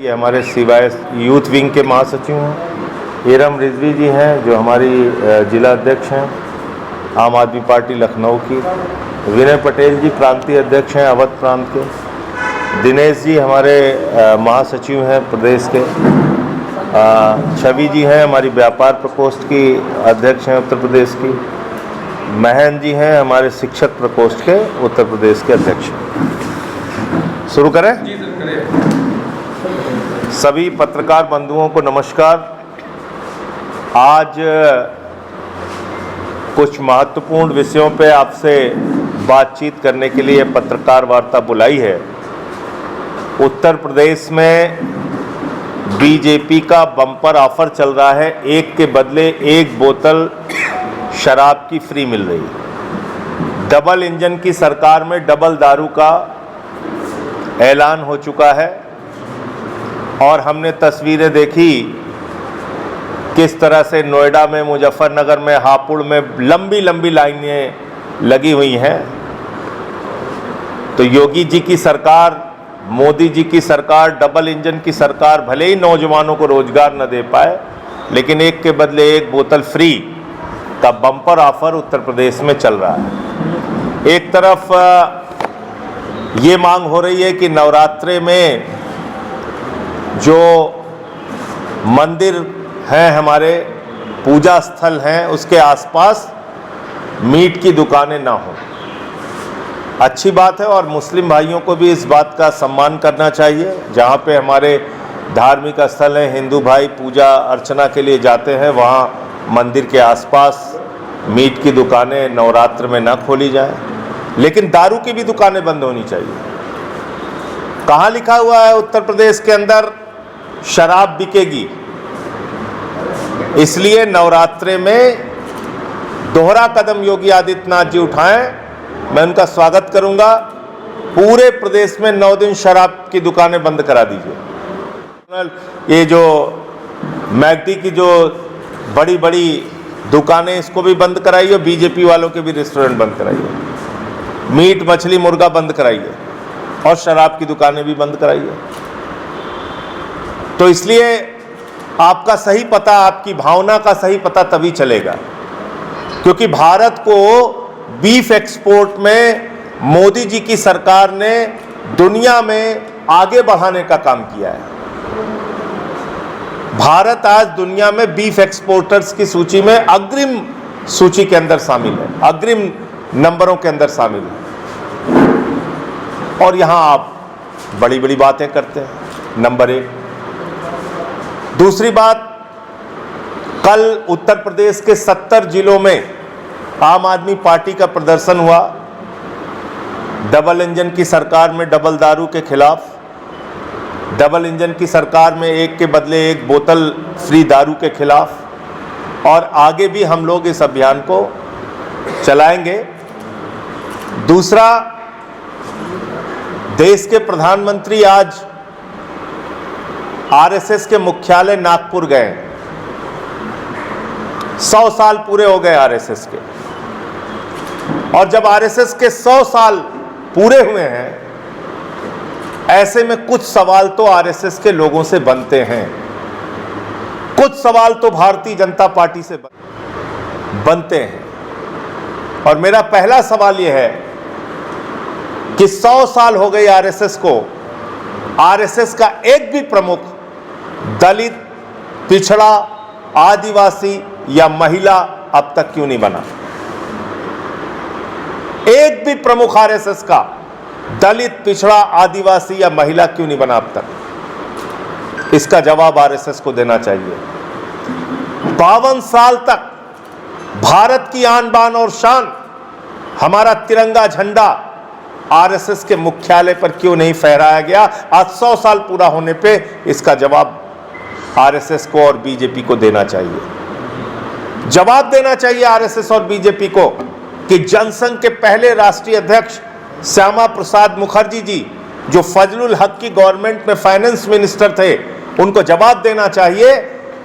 ये हमारे सिवाय यूथ विंग के महासचिव हैं। इरम रिजवी जी हैं जो हमारी जिला अध्यक्ष हैं आम आदमी पार्टी लखनऊ की। विनय पटेल जी प्रांतीय अध्यक्ष हैं अवध प्रांत के। दिनेश जी हमारे महासचिव हैं प्रदेश के। छवि जी हैं हमारी व्यापार प्रकोष्ठ की अध्यक्ष हैं उत्तर प्रदेश की। महन जी हैं हमारे शिक्षक प्रकोष्ठ के उत्तर प्रदेश के अध्यक्ष। शुरू करें? जी सर, करें। सभी पत्रकार बंधुओं को नमस्कार। आज कुछ महत्वपूर्ण विषयों पे आपसे बातचीत करने के लिए पत्रकार वार्ता बुलाई है। उत्तर प्रदेश में बीजेपी का बम्पर ऑफर चल रहा है, एक के बदले एक बोतल शराब की फ्री मिल रही है। डबल इंजन की सरकार में डबल दारू का ऐलान हो चुका है और हमने तस्वीरें देखी किस तरह से नोएडा में, मुजफ्फरनगर में, हापुड़ में लंबी लंबी लाइनें लगी हुई हैं। तो योगी जी की सरकार, मोदी जी की सरकार, डबल इंजन की सरकार भले ही नौजवानों को रोजगार न दे पाए, लेकिन एक के बदले एक बोतल फ्री का बम्पर ऑफर उत्तर प्रदेश में चल रहा है। एक तरफ ये मांग हो रही है कि नवरात्रे में जो मंदिर हैं, हमारे पूजा स्थल हैं, उसके आसपास मीट की दुकानें ना हों। अच्छी बात है और मुस्लिम भाइयों को भी इस बात का सम्मान करना चाहिए। जहाँ पे हमारे धार्मिक स्थल हैं, हिंदू भाई पूजा अर्चना के लिए जाते हैं, वहाँ मंदिर के आसपास मीट की दुकानें नवरात्र में ना खोली जाएं। लेकिन दारू की भी दुकानें बंद होनी चाहिए। कहाँ लिखा हुआ है उत्तर प्रदेश के अंदर शराब बिकेगी? इसलिए नवरात्रे में दोहरा कदम योगी आदित्यनाथ जी उठाएं, मैं उनका स्वागत करूंगा। पूरे प्रदेश में 9 दिन शराब की दुकानें बंद करा दीजिए। ये जो मैगडी की जो बड़ी बड़ी दुकानें, इसको भी बंद कराइए। बीजेपी वालों के भी रेस्टोरेंट बंद कराइए। मीट मछली मुर्गा बंद कराइए और शराब की दुकानें भी बंद कराइए। तो इसलिए आपका सही पता, आपकी भावना का सही पता तभी चलेगा, क्योंकि भारत को बीफ एक्सपोर्ट में मोदी जी की सरकार ने दुनिया में आगे बढ़ाने का काम किया है। भारत आज दुनिया में बीफ एक्सपोर्टर्स की सूची में अग्रिम सूची के अंदर शामिल है, अग्रिम नंबरों के अंदर शामिल है। और यहां आप बड़ी बड़ी बातें करते हैं, नंबर 1। दूसरी बात, कल उत्तर प्रदेश के 70 जिलों में आम आदमी पार्टी का प्रदर्शन हुआ डबल इंजन की सरकार में डबल दारू के खिलाफ, डबल इंजन की सरकार में एक के बदले एक बोतल फ्री दारू के खिलाफ, और आगे भी हम लोग इस अभियान को चलाएंगे। दूसरा, देश के प्रधानमंत्री आज आरएसएस के मुख्यालय नागपुर गए। 100 साल पूरे हो गए आरएसएस के, और जब आरएसएस के 100 साल पूरे हुए हैं, ऐसे में कुछ सवाल तो आरएसएस के लोगों से बनते हैं, कुछ सवाल तो भारतीय जनता पार्टी से बनते हैं। और मेरा पहला सवाल यह है कि 100 साल हो गए आरएसएस को, आरएसएस का एक भी प्रमुख दलित, पिछड़ा, आदिवासी या महिला अब तक क्यों नहीं बना? एक भी प्रमुख आरएसएस का दलित, पिछड़ा, आदिवासी या महिला क्यों नहीं बना अब तक? इसका जवाब आरएसएस को देना चाहिए। 52 साल तक भारत की आन बान और शान, हमारा तिरंगा झंडा आरएसएस के मुख्यालय पर क्यों नहीं फहराया गया? आज 100 साल पूरा होने पे इसका जवाब आरएसएस को और बीजेपी को देना चाहिए। जवाब देना चाहिए आरएसएस और बीजेपी को कि जनसंघ के पहले राष्ट्रीय अध्यक्ष श्यामा प्रसाद मुखर्जी जी, जो फजलुल हक की गवर्नमेंट में फाइनेंस मिनिस्टर थे, उनको जवाब देना चाहिए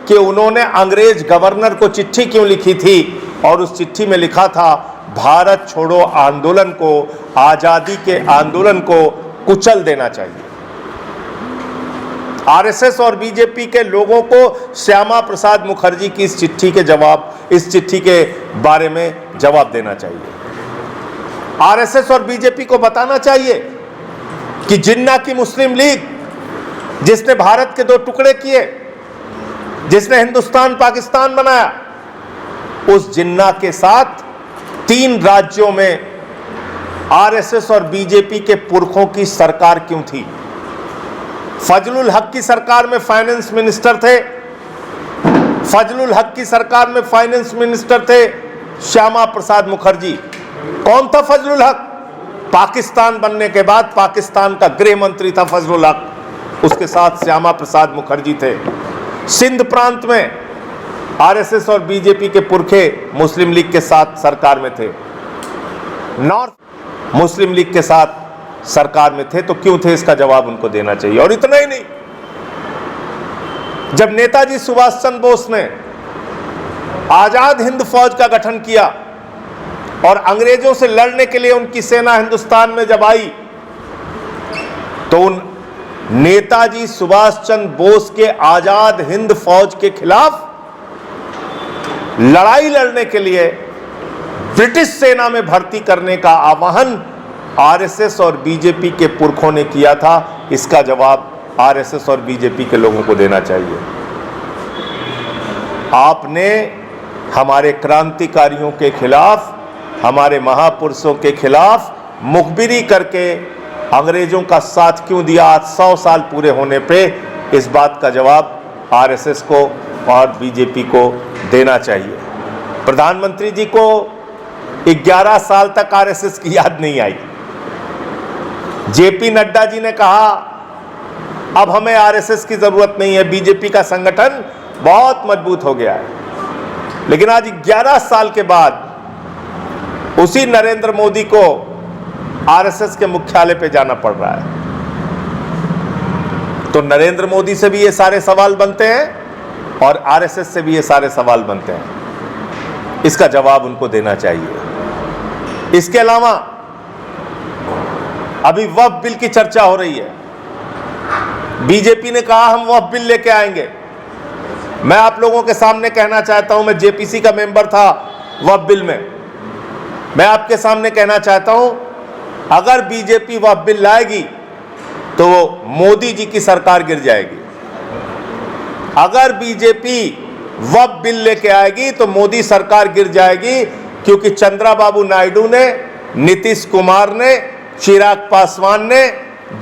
कि उन्होंने अंग्रेज गवर्नर को चिट्ठी क्यों लिखी थी, और उस चिट्ठी में लिखा था भारत छोड़ो आंदोलन को, आजादी के आंदोलन को कुचल देना चाहिए। आरएसएस और बीजेपी के लोगों को श्यामा प्रसाद मुखर्जी की इस चिट्ठी के बारे में जवाब देना चाहिए। आरएसएस और बीजेपी को बताना चाहिए कि जिन्ना की मुस्लिम लीग, जिसने भारत के 2 टुकड़े किए, जिसने हिंदुस्तान पाकिस्तान बनाया, उस जिन्ना के साथ 3 राज्यों में आरएसएस और बीजेपी के पुरखों की सरकार क्यों थी? फजलुल हक की सरकार में फाइनेंस मिनिस्टर थे, फजलुल हक की सरकार में फाइनेंस मिनिस्टर थे श्यामा प्रसाद मुखर्जी। कौन था फजलुल हक? पाकिस्तान बनने के बाद पाकिस्तान का गृह मंत्री था फजलुल हक, उसके साथ श्यामा प्रसाद मुखर्जी थे। सिंध प्रांत में आरएसएस और बीजेपी के पुरखे मुस्लिम लीग के साथ सरकार में थे, नॉर्थ मुस्लिम लीग के साथ सरकार में थे, तो क्यों थे इसका जवाब उनको देना चाहिए। और इतना ही नहीं, जब नेताजी सुभाष चंद्र बोस ने आजाद हिंद फौज का गठन किया और अंग्रेजों से लड़ने के लिए उनकी सेना हिंदुस्तान में जब आई, तो उन नेताजी सुभाष चंद्र बोस के आजाद हिंद फौज के खिलाफ लड़ाई लड़ने के लिए ब्रिटिश सेना में भर्ती करने का आह्वान आरएसएस और बीजेपी के पुरखों ने किया था। इसका जवाब आरएसएस और बीजेपी के लोगों को देना चाहिए। आपने हमारे क्रांतिकारियों के खिलाफ, हमारे महापुरुषों के खिलाफ मुखबिरी करके अंग्रेजों का साथ क्यों दिया? आज 100 साल पूरे होने पे इस बात का जवाब आरएसएस को और बीजेपी को देना चाहिए। प्रधानमंत्री जी को 11 साल तक आरएसएस की याद नहीं आई। जेपी नड्डा जी ने कहा अब हमें आरएसएस की जरूरत नहीं है, बीजेपी का संगठन बहुत मजबूत हो गया है। लेकिन आज 11 साल के बाद उसी नरेंद्र मोदी को आरएसएस के मुख्यालय पे जाना पड़ रहा है। तो नरेंद्र मोदी से भी ये सारे सवाल बनते हैं और आरएसएस से भी ये सारे सवाल बनते हैं। इसका जवाब उनको देना चाहिए। इसके अलावा अभी वक्फ बिल की चर्चा हो रही है। बीजेपी ने कहा हम वक्फ बिल लेके आएंगे। मैं आप लोगों के सामने कहना चाहता हूं, मैं जेपीसी का मेंबर था वक्फ बिल में। मैं आपके सामने कहना चाहता हूं, अगर बीजेपी वक्फ बिल लाएगी तो मोदी जी की सरकार गिर जाएगी। अगर बीजेपी वक्फ बिल लेके आएगी तो मोदी सरकार गिर जाएगी, क्योंकि चंद्रबाबू नायडू ने, नीतीश कुमार ने, चिराग पासवान ने,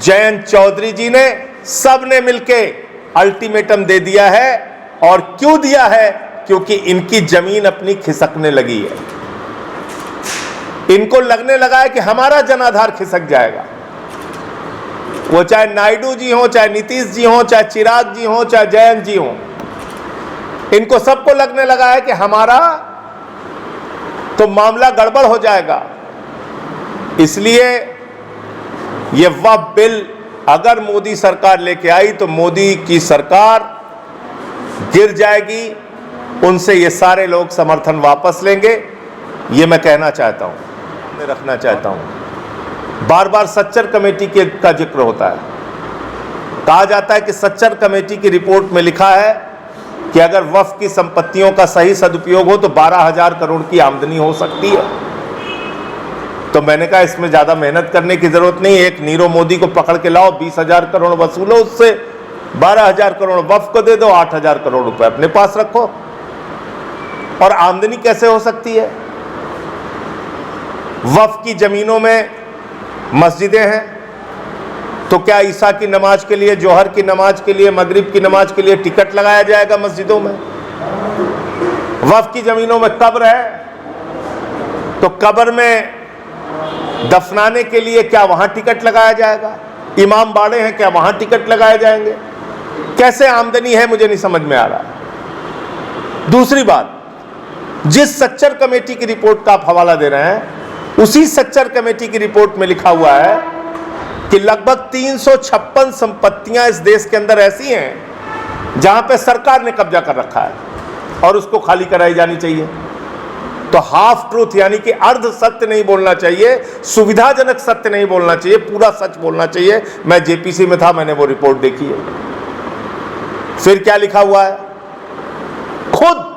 जयंत चौधरी जी ने, सब ने मिलके अल्टीमेटम दे दिया है। और क्यों दिया है? क्योंकि इनकी जमीन अपनी खिसकने लगी है। इनको लगने लगा है कि हमारा जनाधार खिसक जाएगा। वो चाहे नायडू जी हो, चाहे नीतीश जी हो, चाहे चिराग जी हो, चाहे जयंत जी हो, इनको सबको लगने लगा है कि हमारा तो मामला गड़बड़ हो जाएगा। इसलिए ये वक्फ बिल अगर मोदी सरकार लेके आई तो मोदी की सरकार गिर जाएगी। उनसे ये सारे लोग समर्थन वापस लेंगे। ये मैं कहना चाहता हूं, मैं रखना चाहता हूं। बार बार सच्चर कमेटी का जिक्र होता है। कहा जाता है कि सच्चर कमेटी की रिपोर्ट में लिखा है कि अगर वक्फ की संपत्तियों का सही सदुपयोग हो तो 12,000 करोड़ की आमदनी हो सकती है। तो मैंने कहा इसमें ज्यादा मेहनत करने की जरूरत नहीं। एक नीरव मोदी को पकड़ के लाओ, 20,000 करोड़ वसूलो उससे, 12,000 करोड़ वक्फ को दे दो, 8,000 करोड़ रुपए अपने पास रखो। और आमदनी कैसे हो सकती है? वक्फ की जमीनों में मस्जिदें हैं, तो क्या ईसा की नमाज के लिए, जोहर की नमाज के लिए, मगरिब की नमाज के लिए टिकट लगाया जाएगा मस्जिदों में? वक्फ की जमीनों में कब्र है, तो कब्र में दफनाने के लिए क्या वहां टिकट लगाया जाएगा? इमाम बाड़े हैं, क्या वहां टिकट लगाए जाएंगे? कैसे आमदनी है, मुझे नहीं समझ में आ रहा। दूसरी बात, जिस सच्चर कमेटी की रिपोर्ट का आप हवाला दे रहे हैं, उसी सच्चर कमेटी की रिपोर्ट में लिखा हुआ है कि लगभग 356 संपत्तियां इस देश के अंदर ऐसी हैं जहां पे सरकार ने कब्जा कर रखा है और उसको खाली कराई जानी चाहिए। तो हाफ ट्रूथ यानी कि अर्ध सत्य नहीं बोलना चाहिए, सुविधाजनक सत्य नहीं बोलना चाहिए, पूरा सच बोलना चाहिए। मैं जेपीसी में था, मैंने वो रिपोर्ट देखी है। फिर क्या लिखा हुआ है, खुद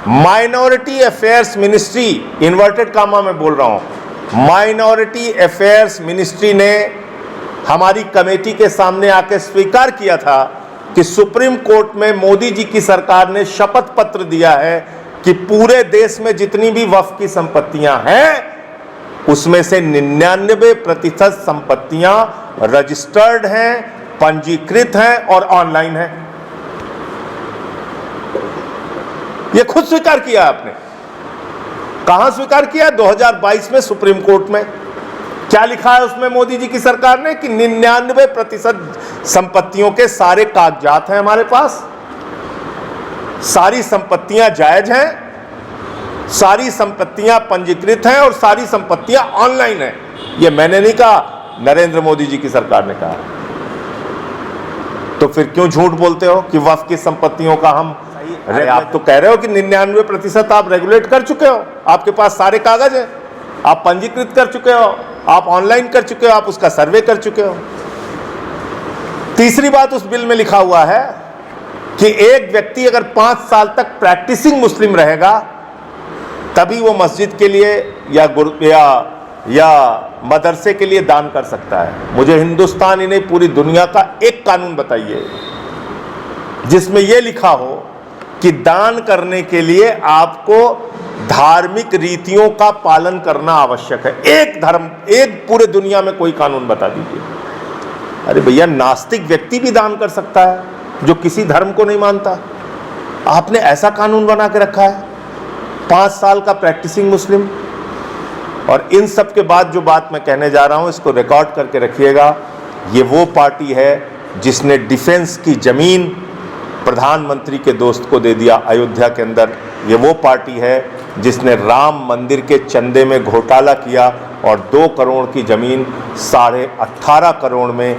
minority affairs ministry, inverted comma में बोल रहा हूं, माइनॉरिटी अफेयर्स मिनिस्ट्री ने हमारी कमेटी के सामने आकर स्वीकार किया था कि सुप्रीम कोर्ट में मोदी जी की सरकार ने शपथ पत्र दिया है कि पूरे देश में जितनी भी वक्फ की संपत्तियां हैं उसमें से 99% संपत्तियां रजिस्टर्ड हैं, पंजीकृत हैं और ऑनलाइन हैं। यह खुद स्वीकार किया आपने। कहां स्वीकार किया? 2022 में सुप्रीम कोर्ट में। क्या लिखा है उसमें मोदी जी की सरकार ने कि 99% संपत्तियों के सारे कागजात हैं हमारे पास, सारी संपत्तियां जायज हैं, सारी संपत्तियां पंजीकृत हैं और सारी संपत्तियां ऑनलाइन हैं। यह मैंने नहीं कहा, नरेंद्र मोदी जी की सरकार ने कहा। तो फिर क्यों झूठ बोलते हो कि वक्फ की संपत्तियों का हम, अरे आप तो कह रहे हो कि 99% आप रेगुलेट कर चुके हो, आपके पास सारे कागज हैं, आप पंजीकृत कर चुके हो, आप ऑनलाइन कर चुके हो, आप उसका सर्वे कर चुके हो। तीसरी बात उस बिल में लिखा हुआ है कि एक व्यक्ति अगर 5 साल तक प्रैक्टिसिंग मुस्लिम रहेगा तभी वो मस्जिद के लिए या मदरसे के लिए दान कर सकता है। मुझे हिंदुस्तान ही नहीं पूरी दुनिया का एक कानून बताइए जिसमें यह लिखा हो कि दान करने के लिए आपको धार्मिक रीतियों का पालन करना आवश्यक है। एक पूरे दुनिया में कोई कानून बता दीजिए। अरे भैया, नास्तिक व्यक्ति भी दान कर सकता है जो किसी धर्म को नहीं मानता। आपने ऐसा कानून बना के रखा है, 5 साल का प्रैक्टिसिंग मुस्लिम। और इन सब के बाद जो बात मैं कहने जा रहा हूं इसको रिकॉर्ड करके रखिएगा। ये वो पार्टी है जिसने डिफेंस की जमीन प्रधानमंत्री के दोस्त को दे दिया अयोध्या के अंदर। ये वो पार्टी है जिसने राम मंदिर के चंदे में घोटाला किया और 2 करोड़ की जमीन 18.5 करोड़ में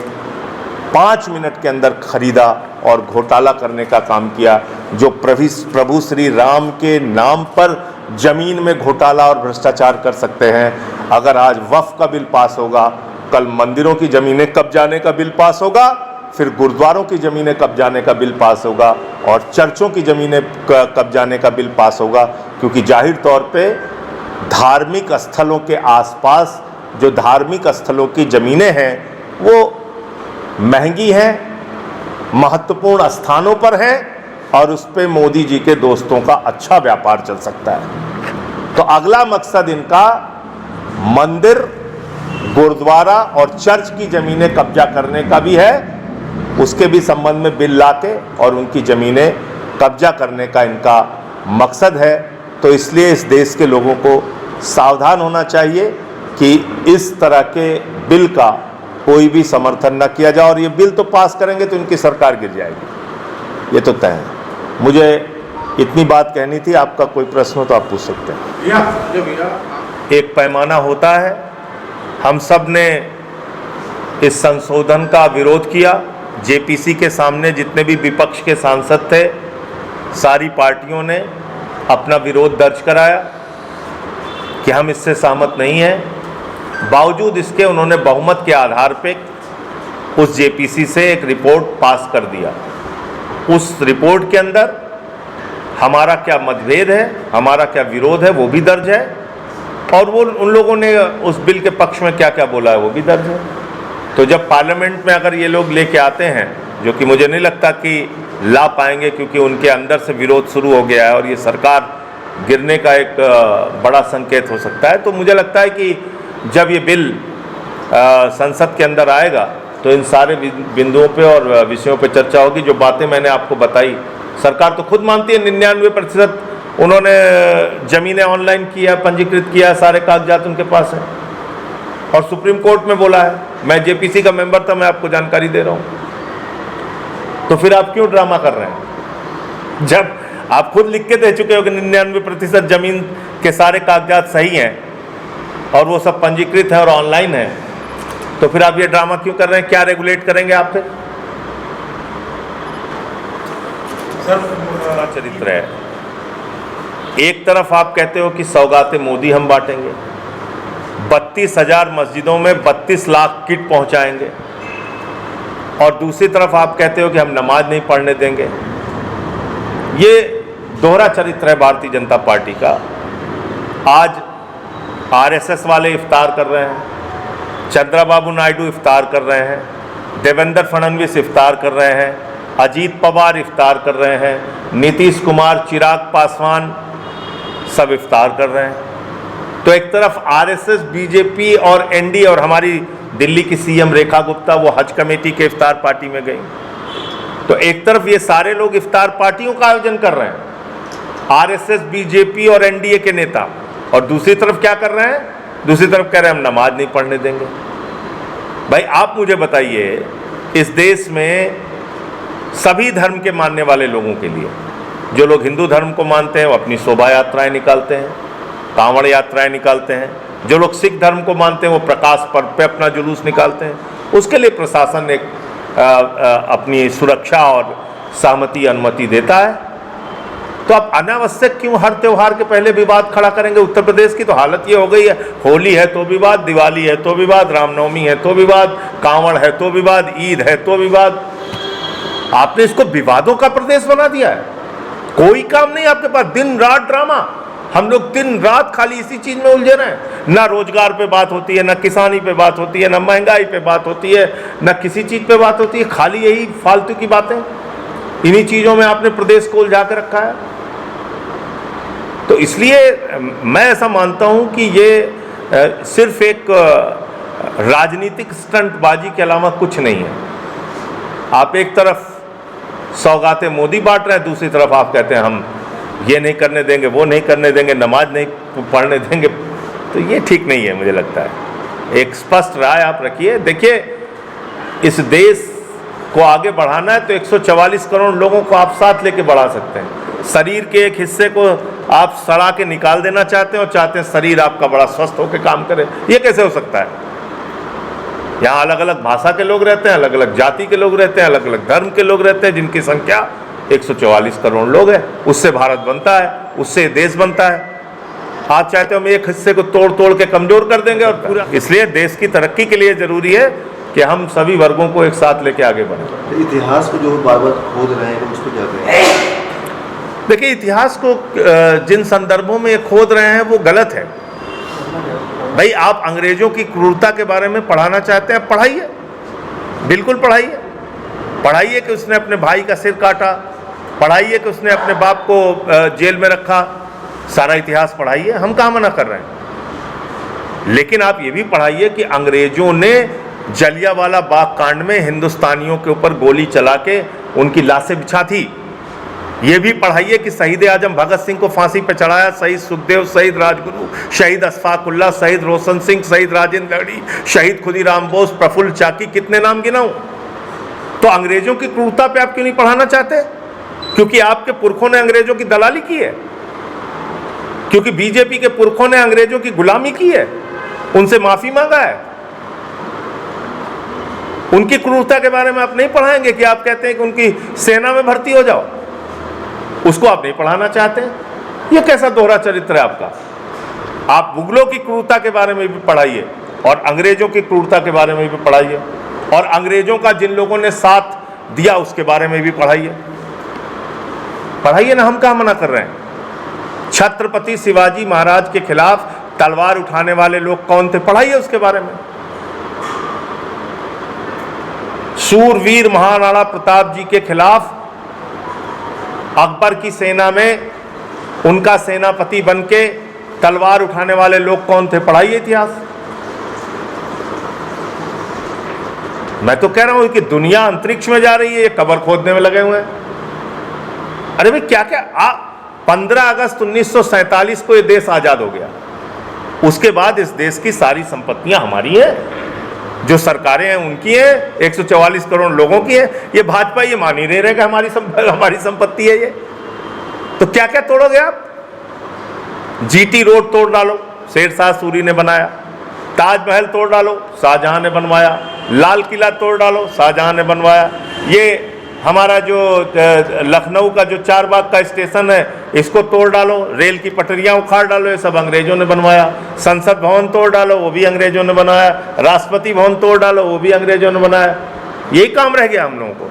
5 मिनट के अंदर खरीदा और घोटाला करने का काम किया। जो प्रभु श्री राम के नाम पर जमीन में घोटाला और भ्रष्टाचार कर सकते हैं, अगर आज वक्फ का बिल पास होगा, कल मंदिरों की जमीनें कब्जाने का बिल पास होगा, फिर गुरुद्वारों की ज़मीनें कब्जाने का बिल पास होगा और चर्चों की ज़मीनें कब्जाने का बिल पास होगा। क्योंकि जाहिर तौर पे धार्मिक स्थलों के आसपास जो धार्मिक स्थलों की ज़मीनें हैं वो महंगी हैं, महत्वपूर्ण स्थानों पर हैं और उस पर मोदी जी के दोस्तों का अच्छा व्यापार चल सकता है। तो अगला मकसद इनका मंदिर, गुरुद्वारा और चर्च की ज़मीनें कब्जा करने का भी है। उसके भी संबंध में बिल लाके और उनकी ज़मीनें कब्जा करने का इनका मकसद है। तो इसलिए इस देश के लोगों को सावधान होना चाहिए कि इस तरह के बिल का कोई भी समर्थन न किया जाए। और ये बिल तो पास करेंगे तो इनकी सरकार गिर जाएगी, ये तो तय है। मुझे इतनी बात कहनी थी। आपका कोई प्रश्न हो तो आप पूछ सकते हैं। एक पैमाना होता है। हम सब ने इस संशोधन का विरोध किया। जेपीसी के सामने जितने भी विपक्ष के सांसद थे, सारी पार्टियों ने अपना विरोध दर्ज कराया कि हम इससे सहमत नहीं हैं। बावजूद इसके उन्होंने बहुमत के आधार पे उस जेपीसी से एक रिपोर्ट पास कर दिया। उस रिपोर्ट के अंदर हमारा क्या मतभेद है, हमारा क्या विरोध है, वो भी दर्ज है। और वो उन लोगों ने उस बिल के पक्ष में क्या क्या बोला है वो भी दर्ज है। तो जब पार्लियामेंट में अगर ये लोग लेके आते हैं, जो कि मुझे नहीं लगता कि ला पाएंगे क्योंकि उनके अंदर से विरोध शुरू हो गया है और ये सरकार गिरने का एक बड़ा संकेत हो सकता है, तो मुझे लगता है कि जब ये बिल संसद के अंदर आएगा तो इन सारे बिंदुओं पे और विषयों पे चर्चा होगी। जो बातें मैंने आपको बताई, सरकार तो खुद मानती है 99% उन्होंने ज़मीनें ऑनलाइन किया, पंजीकृत किया, सारे कागजात उनके पास हैं और सुप्रीम कोर्ट में बोला है। मैं जेपीसी का मेंबर था, मैं आपको जानकारी दे रहा हूँ। तो फिर आप क्यों ड्रामा कर रहे हैं जब आप खुद लिख के दे चुके हो कि 99% ज़मीन के सारे कागजात सही हैं और वो सब पंजीकृत है और ऑनलाइन है, तो फिर आप ये ड्रामा क्यों कर रहे हैं? क्या रेगुलेट करेंगे आप फिर? सर, चरित्र है। एक तरफ आप कहते हो कि सौगातें मोदी हम बांटेंगे, 32,000 मस्जिदों में 32 लाख किट पहुंचाएंगे, और दूसरी तरफ आप कहते हो कि हम नमाज नहीं पढ़ने देंगे। ये दोहरा चरित्र है भारतीय जनता पार्टी का। आज आरएसएस वाले इफ्तार कर रहे हैं, चंद्रबाबू नायडू इफ्तार कर रहे हैं, देवेंद्र फडणवीस इफ्तार कर रहे हैं, अजीत पवार इफ्तार कर रहे हैं, नीतीश कुमार, चिराग पासवान सब इफ्तार कर रहे हैं। तो एक तरफ आरएसएस, बीजेपी और एनडीए और हमारी दिल्ली की सीएम रेखा गुप्ता वो हज कमेटी के इफ्तार पार्टी में गई। तो एक तरफ ये सारे लोग इफ्तार पार्टियों का आयोजन कर रहे हैं, आरएसएस, बीजेपी और एनडीए के नेता, और दूसरी तरफ क्या कर रहे हैं? दूसरी तरफ कह रहे हैं हम नमाज नहीं पढ़ने देंगे। भाई आप मुझे बताइए, इस देश में सभी धर्म के मानने वाले लोगों के लिए, जो लोग हिंदू धर्म को मानते हैं वो अपनी शोभा यात्राएं निकालते हैं, कांवड़ यात्राएं निकालते हैं, जो लोग सिख धर्म को मानते हैं वो प्रकाश पर्व पे अपना जुलूस निकालते हैं। उसके लिए प्रशासन एक अपनी सुरक्षा और सहमति, अनुमति देता है। तो आप अनावश्यक क्यों हर त्यौहार के पहले विवाद खड़ा करेंगे? उत्तर प्रदेश की तो हालत ये हो गई है, होली है तो विवाद, दिवाली है तो विवाद, रामनवमी है तो विवाद, कांवड़ है तो विवाद, ईद है तो विवाद। आपने इसको विवादों का प्रदेश बना दिया है। कोई काम नहीं आपके पास, दिन रात ड्रामा। हम लोग दिन रात खाली इसी चीज में उलझे रहे हैं। ना रोजगार पे बात होती है, ना किसानी पे बात होती है, ना महंगाई पे बात होती है, ना किसी चीज पे बात होती है, खाली यही फालतू की बातें। इन्हीं चीजों में आपने प्रदेश को उलझा के रखा है। तो इसलिए मैं ऐसा मानता हूं कि ये सिर्फ एक राजनीतिक स्टंटबाजी के अलावा कुछ नहीं है। आप एक तरफ सौगातें मोदी बांट रहे हैं, दूसरी तरफ आप कहते हैं हम ये नहीं करने देंगे, वो नहीं करने देंगे, नमाज नहीं पढ़ने देंगे। तो ये ठीक नहीं है, मुझे लगता है। एक स्पष्ट राय आप रखिए। देखिए, इस देश को आगे बढ़ाना है तो 144 करोड़ लोगों को आप साथ लेके बढ़ा सकते हैं। शरीर के एक हिस्से को आप सड़ा के निकाल देना चाहते हैं और चाहते हैं शरीर आपका बड़ा स्वस्थ होकर काम करे। ये कैसे हो सकता है? यहाँ अलग अलग भाषा के लोग रहते हैं, अलग अलग जाति के लोग रहते हैं, अलग अलग धर्म के लोग रहते हैं, जिनकी संख्या 144 करोड़ लोग हैं। उससे भारत बनता है, उससे देश बनता है। आप चाहते हो हम एक हिस्से को तोड़ तोड़ के कमजोर कर देंगे और पूरा। इसलिए देश की तरक्की के लिए जरूरी है कि हम सभी वर्गों को एक साथ लेके आगे बढ़ें। तो इतिहास को जो बार बार खोद रहे हैं उसको क्या करें? देखिए, इतिहास को जिन संदर्भों में ये खोद रहे हैं वो गलत है। भाई आप अंग्रेजों की क्रूरता के बारे में पढ़ाना चाहते हैं, पढ़ाइए, बिल्कुल पढ़ाइए। पढ़ाइए कि उसने अपने भाई का सिर काटा, पढ़ाइए कि उसने अपने बाप को जेल में रखा, सारा इतिहास पढ़ाइए, हम कहाँ मना कर रहे हैं। लेकिन आप ये भी पढ़ाइए कि अंग्रेजों ने जलियांवाला बाग कांड में हिंदुस्तानियों के ऊपर गोली चला के उनकी लाशें बिछा थी। ये भी पढ़ाइए कि शहीद आजम भगत सिंह को फांसी पर चढ़ाया, शहीद सुखदेव, शहीद राजगुरु, शहीद अशफाकुल्ला, शहीद रोशन सिंह, शहीद राजेंद्र लहड़ी, शहीद खुदीराम बोस, प्रफुल्ल चाकी, कितने नाम गिनाऊं। तो अंग्रेजों की क्रूरता पे आप क्यों नहीं पढ़ाना चाहते? क्योंकि आपके पुरखों ने अंग्रेजों की दलाली की है, क्योंकि बीजेपी के पुरखों ने अंग्रेजों की गुलामी की है, उनसे माफी मांगा है। उनकी क्रूरता के बारे में आप नहीं पढ़ाएंगे कि आप कहते हैं कि उनकी सेना में भर्ती हो जाओ, उसको आप नहीं पढ़ाना चाहते। ये कैसा दोहरा चरित्र है आपका? आप मुगलों की क्रूरता के बारे में भी पढ़ाइए और अंग्रेजों की क्रूरता के बारे में भी पढ़ाइए, और अंग्रेजों का जिन लोगों ने साथ दिया उसके बारे में भी पढ़ाइए। पढ़ाइए ना, हम कहाँ मना कर रहे हैं। छत्रपति शिवाजी महाराज के खिलाफ तलवार उठाने वाले लोग कौन थे, पढ़ाइए उसके बारे में। शूरवीर महाराणा प्रताप जी के खिलाफ अकबर की सेना में उनका सेनापति बनके तलवार उठाने वाले लोग कौन थे, पढ़ाइए इतिहास। मैं तो कह रहा हूं कि दुनिया अंतरिक्ष में जा रही है, ये कब्र खोदने में लगे हुए हैं। अरे भाई क्या क्या 15 अगस्त 1947 को ये देश आजाद हो गया। उसके बाद इस देश की सारी संपत्तियां हमारी हैं, जो सरकारें हैं उनकी हैं, 144 करोड़ लोगों की है। ये भाजपा ये मान ही नहीं रहे कि हमारी संपत्ति है ये। तो क्या क्या तोड़ोगे आप? जीटी रोड तोड़ डालो, शेरशाह सूरी ने बनाया। ताजमहल तोड़ डालो, शाहजहां ने बनवाया। लाल किला तोड़ डालो, शाहजहां ने बनवाया। ये हमारा जो लखनऊ का जो चारबाग का स्टेशन है, इसको तोड़ डालो। रेल की पटरियां उखाड़ डालो, ये सब अंग्रेजों ने बनवाया। संसद भवन तोड़ डालो, वो भी अंग्रेजों ने बनाया। राष्ट्रपति भवन तोड़ डालो, वो भी अंग्रेजों ने बनाया। यही काम रह गया हम लोगों को।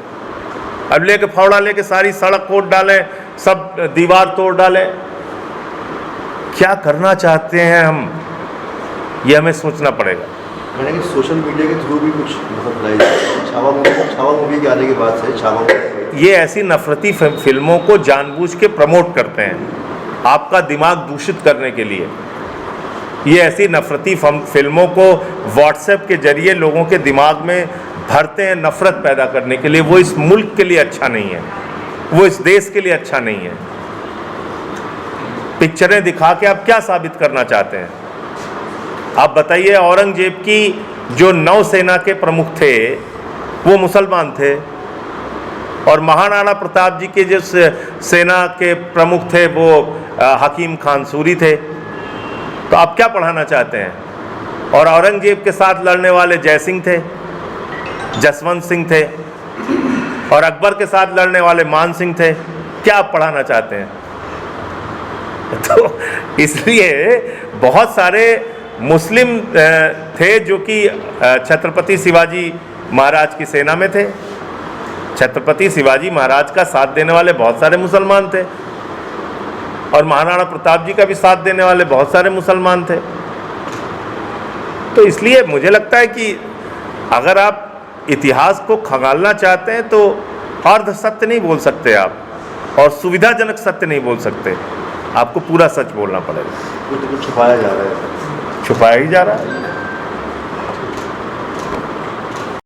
अब लेके फावड़ा लेके सारी सड़क खोद डालें, सब दीवार तोड़ डालें, क्या करना चाहते हैं हम, ये हमें सोचना पड़ेगा। मैंने कि सोशल मीडिया के थ्रू भी कुछ मतलब छावा मूवी के आने के बाद से छावा ये ऐसी नफरती फिल्मों को जानबूझ के प्रमोट करते हैं आपका दिमाग दूषित करने के लिए। ये ऐसी नफरती फिल्मों को व्हाट्सएप के जरिए लोगों के दिमाग में भरते हैं नफरत पैदा करने के लिए। वो इस मुल्क के लिए अच्छा नहीं है, वो इस देश के लिए अच्छा नहीं है। पिक्चरें दिखा के आप क्या साबित करना चाहते हैं? आप बताइए, औरंगजेब की जो नौसेना के प्रमुख थे वो मुसलमान थे, और महाराणा प्रताप जी के जो सेना के प्रमुख थे वो हकीम खान सूरी थे। तो आप क्या पढ़ाना चाहते हैं? और औरंगजेब के साथ लड़ने वाले जयसिंह थे, जसवंत सिंह थे, और अकबर के साथ लड़ने वाले मान सिंह थे। क्या आप पढ़ाना चाहते हैं? तो इसलिए बहुत सारे मुस्लिम थे जो कि छत्रपति शिवाजी महाराज की सेना में थे। छत्रपति शिवाजी महाराज का साथ देने वाले बहुत सारे मुसलमान थे, और महाराणा प्रताप जी का भी साथ देने वाले बहुत सारे मुसलमान थे। तो इसलिए मुझे लगता है कि अगर आप इतिहास को खंगालना चाहते हैं तो अर्ध सत्य नहीं बोल सकते आप, और सुविधाजनक सत्य नहीं बोल सकते, आपको पूरा सच बोलना पड़ेगा। कुछ छुपाया जा रहा है, छुपाया ही जा रहा है।